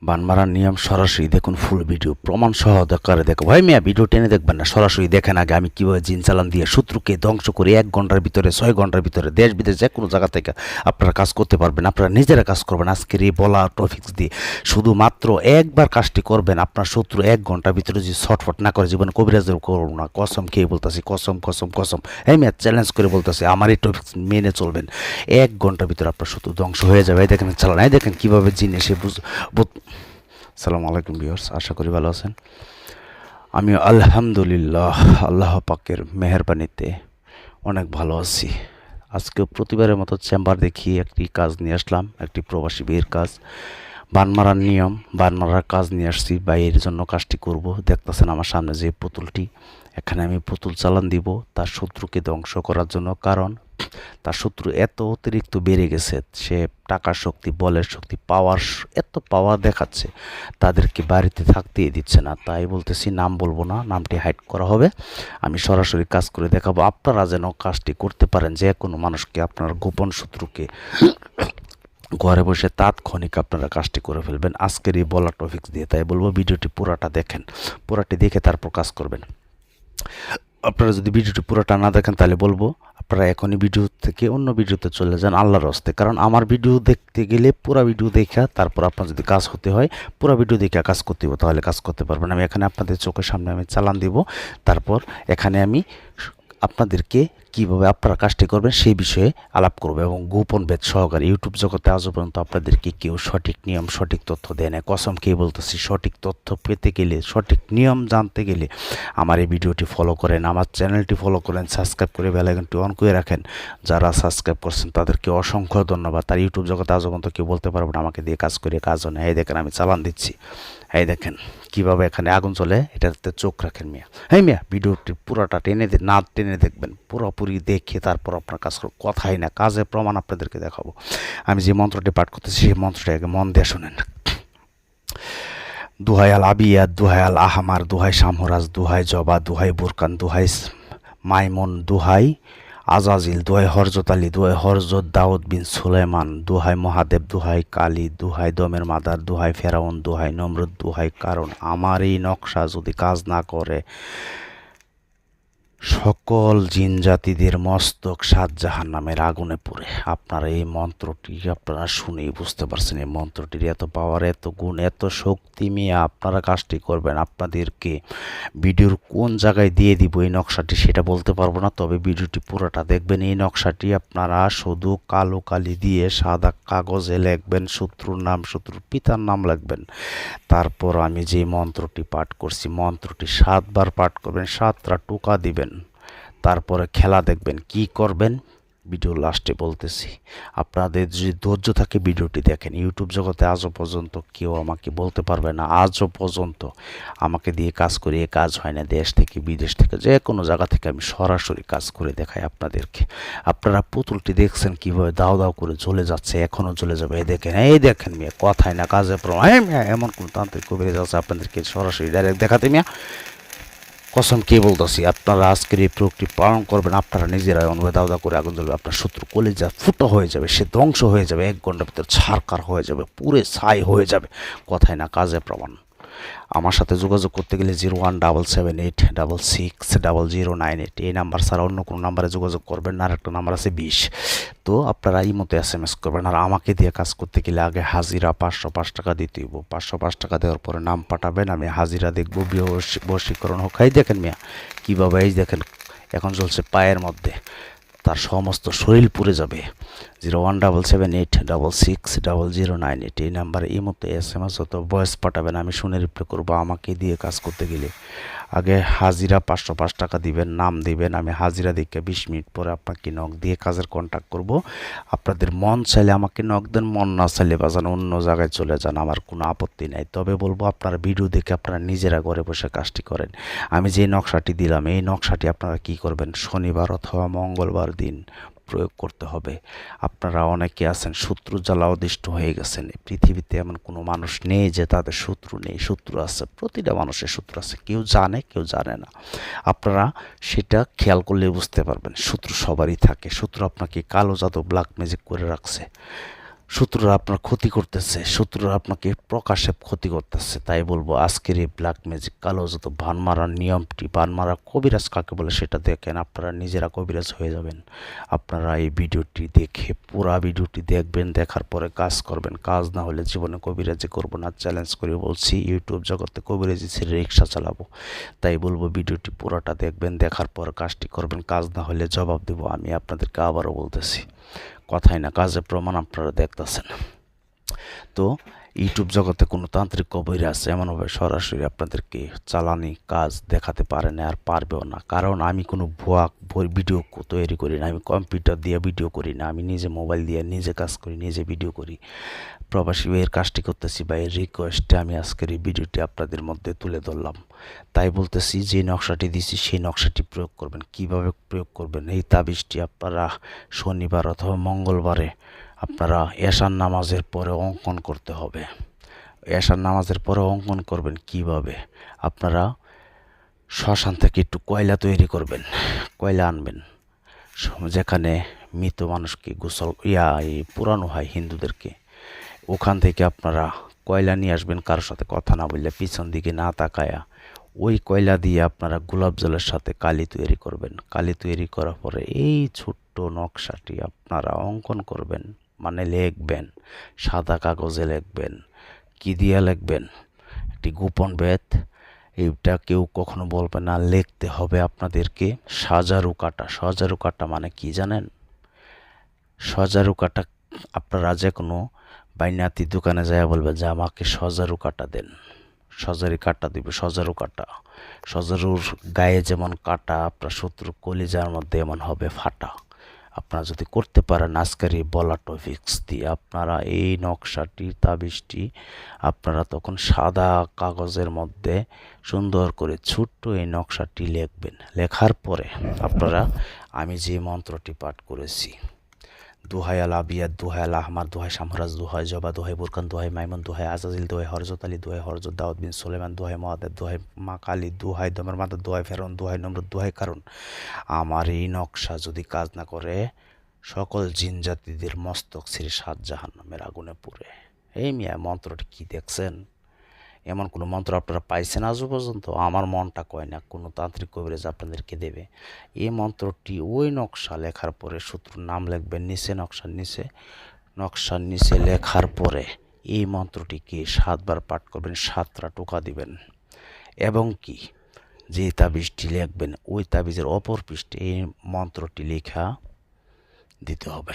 বান মারার নিয়ম সরাসরি দেখুন, ফুল ভিডিও প্রমাণ সহ আকারে দেখো। ভাই মিয়া ভিডিও টেনে দেখবেন না, সরাসরি দেখেন আগে আমি কীভাবে জিন চালান দিয়ে শত্রুকে ধ্বংস করে 1 ঘন্টার ভিতরে 6 ঘন্টার ভিতরে দেশ বিদেশ যে কোনো জায়গা থেকে আপনারা কাজ করতে পারবেন। আপনারা নিজেরা কাজ করবেন আজকের এই বলা টপিক্স দিয়ে। শুধুমাত্র একবার কাজটি করবেন, আপনার শত্রু 1 ঘন্টার ভিতরে যদি ছটফট না করে জীবনে কবিরাজের করবো না, কসম খেয়ে বলতেছি, কসম কসম কসম। এই মিয়া চ্যালেঞ্জ করে বলতেছি, আমার এই টপিক্স মেনে চলবেন, 1 ঘন্টার ভিতরে আপনার শত্রু ধ্বংস হয়ে যাবে। এই দেখেন চালান, এই দেখেন কীভাবে জিন এসে আসসালামু আলাইকুম ভিউয়ার্স, আশা করি ভালো আছেন। আমি আলহামদুলিল্লাহ আল্লাহ পাকের মেহেরবানিতে অনেক ভালো আছি। আজকে প্রতিবারের মতো চেম্বার দেখিয়ে একটি কাজ নিয়ে আসলাম, একটি প্রবাসী বিয়ের কাজ, বান মারার নিয়ম। বান মারার কাজ নিয়ে আসছি, বাইয়ের জন্য কাজটি করব। দেখতেছেন আমার সামনে যে পুতুলটি, এখানে আমি পুতুল চালান দিব তার শত্রুকে ধ্বংস করার জন্য। কারণ তার শত্রু এত অতিরিক্ত বেড়ে গেছে, সে টাকার শক্তি, বলের শক্তি, এত পাওয়ার দেখাচ্ছে, তাদেরকে বাড়িতে থাকতেই দিচ্ছে না। তাই বলতেছি, নাম বলবো না, নামটি হাইড করা হবে। আমি সরাসরি কাজ করে দেখাবো, আপনারা যেন কাজটি করতে পারেন। যে কোনো মানুষকে, আপনার গোপন শত্রুকে ঘরে বসে তাৎক্ষণিক আপনারা কাজটি করে ফেলবেন আজকের এই বলা টপিক্স দিয়ে। তাই বলবো ভিডিওটি পুরাটা দেখেন, পুরাটি দেখে তারপর কাজ করবেন। আপনারা যদি ভিডিওটি পুরোটা না দেখেন তাহলে বলবো আপনারা এখনই ভিডিও থেকে অন্য ভিডিওতে চলে যান আল্লাহর হস্তে। কারণ আমার ভিডিও দেখতে গেলে পুরো ভিডিও দেখা তারপর আপনার যদি কাজ হতে হয়, পুরো ভিডিও দেখে কাজ করতে হবে, তাহলে কাজ করতে পারবেন। আমি এখানে আপনাদের চোখের সামনে আমি চালান দিব, তারপর এখানে আমি আপনাদেরকে কীভাবে আপনারা কাজটি করবেন সেই বিষয়ে আলাপ করবো এবং গোপন ভেদ সহকারে। ইউটিউব জগতে আজও পর্যন্ত আপনাদেরকে কেউ সঠিক নিয়ম, সঠিক তথ্য দেয় না। কসম খেয়ে বলতেছি, সঠিক তথ্য পেতে গেলে, সঠিক নিয়ম জানতে গেলে আমার এই ভিডিওটি ফলো করেন, আমার চ্যানেলটি ফলো করেন, সাবস্ক্রাইব করে বেল আইকনটি অন করে রাখেন। যারা সাবস্ক্রাইব করছেন তাদেরকে অসংখ্য ধন্যবাদ। তার ইউটিউব জগতে আজও পর্যন্ত কেউ বলতে পারবেন আমাকে দিয়ে কাজ করে, কাজ হয় না। এই দেখেন আমি চালান দিচ্ছি, এই দেখেন কীভাবে এখানে আগুন চলে, এটাতে চোখ রাখেন মিয়া। হ্যাঁ মিয়া, ভিডিওটি পুরোটা না টেনে দেখবেন, পুরোপুরি দেখে তারপর আপনার কাজ করো। কথাই না, কাজের প্রমাণ আপনাদেরকে দেখাবো। আমি যে মন্ত্রটি পাঠ করতেছি সেই মন্ত্রটি আগে মন দিয়ে শোনেন। দুহাই আল আবিয়াদ, দুহাই আল আহমার, দুহাই শামহরাজ, দুহাই জবা, দুহাই বুরকান, দুহাই মাইমন, দুহাই আজাজিল, দুহাই হরজত আলী, দুহাই হরজত দাউদ বিন সুলাইমান, দুহাই মহাদেব, দুহাই কালী, দুহাই দমের মাদার, দুহাই ফেরাউন, দুহাই নমরুদ, দুহাই। কারণ আমার এই নকশা যদি কাজ না করে, সকল জিন জাতিদের মস্তক 7 জাহান্নামের আগুনে পুড়ে। আপনারা এই মন্ত্রটি আপনারা শুনেই বুঝতে পারছেন এই মন্ত্রটির এত পাওয়ার, এত গুণ, এত শক্তি। নিয়ে আপনারা কাজটি করবেন। আপনাদেরকে ভিডিওর কোন জায়গায় দিয়ে দিব এই নকশাটি সেটা বলতে পারবো না, তবে ভিডিওটি পুরোটা দেখবেন। এই নকশাটি আপনারা শুধু কালো কালি দিয়ে সাদা কাগজে লিখবেন, শত্রুর নাম, শত্রুর পিতার নাম লিখবেন। তারপর আমি যে মন্ত্রটি পাঠ করছি, মন্ত্রটি 7 বার পাঠ করবেন, 7টা টোকা দিবেন। তারপরে খেলা দেখবেন। কি করবেন ভিডিও লাস্টে বলতেছি। আপনাদের যদি ধৈর্য থাকে ভিডিওটি দেখেন। ইউটিউব জগতে আজও পর্যন্ত কেউ আমাকে বলতে পারবে না, আজও পর্যন্ত আমাকে দিয়ে কাজ করিয়ে কাজ হয় না। দেশ থেকে বিদেশ থেকে যে কোনো জায়গা থেকে আমি সরাসরি কাজ করে দেখাই আপনাদেরকে। আপনারা পুতুলটি দেখছেন কীভাবে দাও দাও করে জ্বলে যাচ্ছে, এখনও জ্বলে যাবে। এই দেখেন মিয়া, কথাই না কাজে প্রমাণ। এমন কোনো তান্ত্রিক কবিরাজ আছে আপনাদেরকে সরাসরি ডাইরেক্ট দেখাতে মিয়া? কসম কে বলতেছি, আপনারা আজকের এই প্রয়োগটি পালন করবেন, আপনারা নিজেরাই অনুভব দাউদা করে আগুন জ্বলবে, আপনার শত্রু কলিজা ফুটো হয়ে যাবে, সে ধ্বংস হয়ে যাবে, 1 ঘন্টার ভিতরে ছারকার হয়ে যাবে, পুরে ছাই হয়ে যাবে। কথাই না কাজে প্রমাণ। আমার সাথে যোগাযোগ করতে গেলে 017786600988 এই নাম্বার ছাড়া অন্য কোনো নাম্বারে যোগাযোগ করবেন না। আর একটা নাম্বার আছে 20। তো আপনারা এই মতো SMS করবেন। আর আমাকে দিয়ে কাজ করতে গেলে আগে হাজিরা 505 টাকা দিতে হইব। 505 টাকা দেওয়ার পরে নাম পাঠাবেন, আমি হাজিরা দেখবো, বশীকরণ হোক। এই দেখেন মিয়া কীভাবে, এই দেখেন এখন চলছে পায়ের মধ্যে, তার সমস্ত শরীর পুড়ে যাবে। 017786600988 এই নাম্বারে এই মতো SMS হতো ভয়েস পাঠাবেন, আমি শুনে রিপ্লাই করবো। আমাকে দিয়ে কাজ করতে গেলে আগে হাজিরা 505 টাকা দিবেন, নাম দিবেন, আমি হাজিরা দেখে 20 মিনিট পরে আপনাকে নক দিয়ে কাজের কন্ট্যাক্ট করব। আপনাদের মন চাইলে আমাকে নক দেন, মন না চাইলে বাজান অন্য জায়গায় চলে যান, আমার কোনো আপত্তি নাই। তবে বলবো আপনারা ভিডিও দেখে আপনারা নিজেরা ঘরে বসে কাজটি করেন। আমি যে নকশাটি দিলাম এই নকশাটি আপনারা কি করবেন, শনিবার অথবা মঙ্গলবার দিন প্রয়োগ করতে হবে। আপনারা অনেকে আছেন শত্রু জ্বালা অদিষ্ট হয়ে গেছেন। পৃথিবীতে এমন কোনো মানুষ নেই যে তাদের শত্রু নেই, শত্রু আছে, প্রতিটা মানুষের শত্রু আছে, কেউ জানে কেউ জানে না। আপনারা সেটা খেয়াল করলে বুঝতে পারবেন, শত্রু সবারই থাকে। শত্রু আপনাকে কালো জাদু, ব্ল্যাক ম্যাজিক করে রাখছে, শত্রুরা আপনার ক্ষতি করতেছে, শত্রুরা আপনাকে প্রকাশ্যে ক্ষতি করতেছে। তাই বলবো আজকের এই ব্ল্যাক ম্যাজিক, কালো যত ভান মারার নিয়মটি, ভান মারা কবিরাজ কাকে বলে সেটা দেখেন, আপনারা নিজেরা কবিরাজ হয়ে যাবেন। আপনারা এই ভিডিওটি দেখে পুরা ভিডিওটি দেখবেন, দেখার পরে কাজ করবেন। কাজ না হলে জীবনে কবিরাজি করবো না, চ্যালেঞ্জ করে বলছি। ইউটিউব জগতে কবিরাজি ছেড়ে রিক্সা চালাবো। তাই বলবো ভিডিওটি পুরোটা দেখবেন, দেখার পর কাজটি করবেন। কাজ না হলে জবাব দেবো আমি আপনাদেরকে। আবারও বলতেছি, কথাই না কাজের প্রমাণ আপনারা দেখতেছেন। তো ইউটিউব জগতে কোনো তান্ত্রিক কবিরাজ এমনভাবে সরাসরি আপনাদেরকে চালানি কাজ দেখাতে পারে না, আর পারবেও না। কারণ আমি কোনো ভুয়া ভিডিও তৈরি করি না, আমি কম্পিউটার দিয়ে ভিডিও করি না, আমি নিজে মোবাইল দিয়ে নিজে কাজ করি, নিজে ভিডিও করি। প্রবাসী ভাইয়ের কাজটি করতেছি, ভাইয়ের রিকোয়েস্টে আমি আজকের এই ভিডিওটি আপনাদের মধ্যে তুলে ধরলাম। তাই বলতেছি, যে নকশাটি দিছি সেই নকশাটি প্রয়োগ করবেন। কিভাবে প্রয়োগ করবেন? এই তাবিজটি আপনারা শনিবার অথবা মঙ্গলবারে আপনারা এশার নামাজের পরে অঙ্কন করতে হবে। এশার নামাজের পরে অঙ্কন করবেন কিভাবে? আপনারা শ্মশান থেকে একটু কয়লা তৈরি করবেন, কয়লা আনবেন, যেখানে মৃত মানুষকে গোসল পুরানো হয় হিন্দুদেরকে, ওখান থেকে আপনারা কয়লা নিয়ে আসবেন। কারোর সাথে কথা না বললে, পিছন দিকে না তাকায়া ওই কয়লা দিয়ে আপনারা গোলাপ জলের সাথে কালি তৈরি করবেন। কালি তৈরি করার পরে এই ছোট্ট নকশাটি আপনারা অঙ্কন করবেন, মানে লিখবেন, সাদা কাগজে লিখবেন। কি দিয়ে লিখবেন? একটি গোপন বেদ, এইটা কেউ কখনো বলবে না। লিখতে হবে আপনাদেরকে সজারু কাটা। সজারু কাটা মানে কি জানেন? সজারু কাটা আপনারা যে কোনো বাইনাতি দোকানে যায় বলবে যে আমাকে সজারু কাটা দেন, সজারি কাটা দিবে। সজারু কাটা, সজারুর গায়ে যেমন কাটা, আপনার শত্রু কলিজার মধ্যে এমন হবে ফাটা। আপনারা যদি করতে পারেন আজকের এই বলা টপিক্স দিয়ে, আপনারা এই নকশাটি তাবিজটি আপনারা তখন সাদা কাগজের মধ্যে সুন্দর করে ছোট্ট এই নকশাটি লিখবেন। লেখার পরে আপনারা আমি যে মন্ত্রটি পাঠ করেছি, দোহাই আল আবিয়াদ, দোহাই আল আহমার, দোহাই শামরাজ, দোহাই জবা, দোহাই বুরকান, দোহাই মাইমুন, দোহাই আজাজিল, দোহাই হরজত আলী, দোহাই হরজত দাউদ বিন সুলেমান, দোহাই মহাদেব, দোহাই মা কালী, দোহাই দমের মাদা, দোহাই ফেরন, দোহাই নমরুদ, দোহাই কারণ। আমার এই নকশা যদি কাজ না করে, সকল জিন জাতিদের মস্তক ছিঁড়ে 7 জাহান্নামের আগুনে পুড়ে। এই মিয়া মন্ত্রটি কি দেখছেন? এমন কোনো মন্ত্র আপনারা পাইছেন আজও পর্যন্ত? আমার মনটা কয় না কোনো তান্ত্রিক কবিরাজ আপনাদেরকে দেবে। এই মন্ত্রটি ওই নকশা লেখার পরে শত্রুর নাম লিখবেন নিচে, নকশার নিচে লেখার পরে এই মন্ত্রটিকে 7 বার পাঠ করবেন, 7টা টোকা দিবেন। এবং কি যে তাবিজটি লিখবেন ওই তাবিজের অপর পৃষ্ঠে এই মন্ত্রটি লেখা দিতে হবে।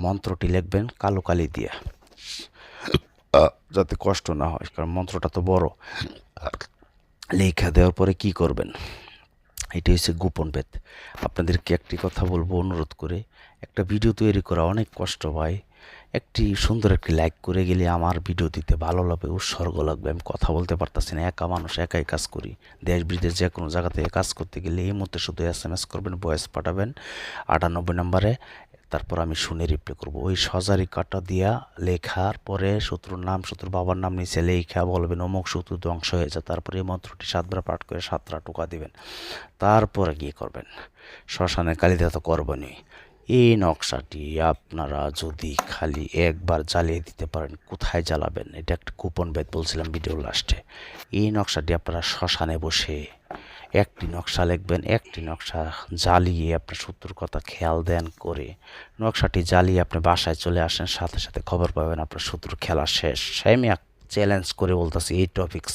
মন্ত্রটি লিখবেন কালো কালি দিয়ে, যাতে কষ্ট না হয়, কারণ মন্ত্রটা তো বড়। লেখা দেওয়ার পরে কি করবেন? এটি হচ্ছে গোপন বেদ। আপনাদেরকে একটি কথা বলবো অনুরোধ করে, একটা ভিডিও তৈরি করা অনেক কষ্ট ভাই। একটি সুন্দর একটি লাইক করে গেলে আমার ভিডিও দিতে ভালো লাগবে, উৎসর্গ লাগবে। আমি কথা বলতে পারতাছি না, একা মানুষ, একাই কাজ করি। দেশ বিদেশ যে কোনো জায়গা থেকে কাজ করতে গেলে এই মুহূর্তে শুধু SMS করবেন, ভয়েস পাঠাবেন 98 নম্বরে, তারপর আমি শুনে রিপ্লাই করবো। ওই সজারি কাটা দিয়া লেখার পরে শত্রুর নাম, শত্রুর বাবার নাম নিচে লেখা বলবেন অমুক শত্রু ধ্বংস হয়ে যায়। তারপরে এই মন্ত্রটি 7 বার পাঠ করে 7টা টোকা দিবেন। তারপরে গিয়ে করবেন শ্মশানে কালিদা তো করবেনই। এই নকশাটি আপনারা যদি খালি একবার জ্বালিয়ে দিতে পারেন, কোথায় জ্বালাবেন? এটা একটা গোপন বেদ বলছিলাম ভিডিও লাস্টে। এই নকশাটি আপনারা শ্মশানে বসে একটি নকশা লিখবেন, একটি নকশা জ্বালিয়ে আপনার শত্রুর কথা খেয়াল দেন করে নকশাটি জ্বালিয়ে আপনি বাসায় চলে আসেন, সাথে সাথে খবর পাবেন আপনার শত্রুর খেলা শেষ। আমি চ্যালেঞ্জ করে বলতেছি এই টপিক্স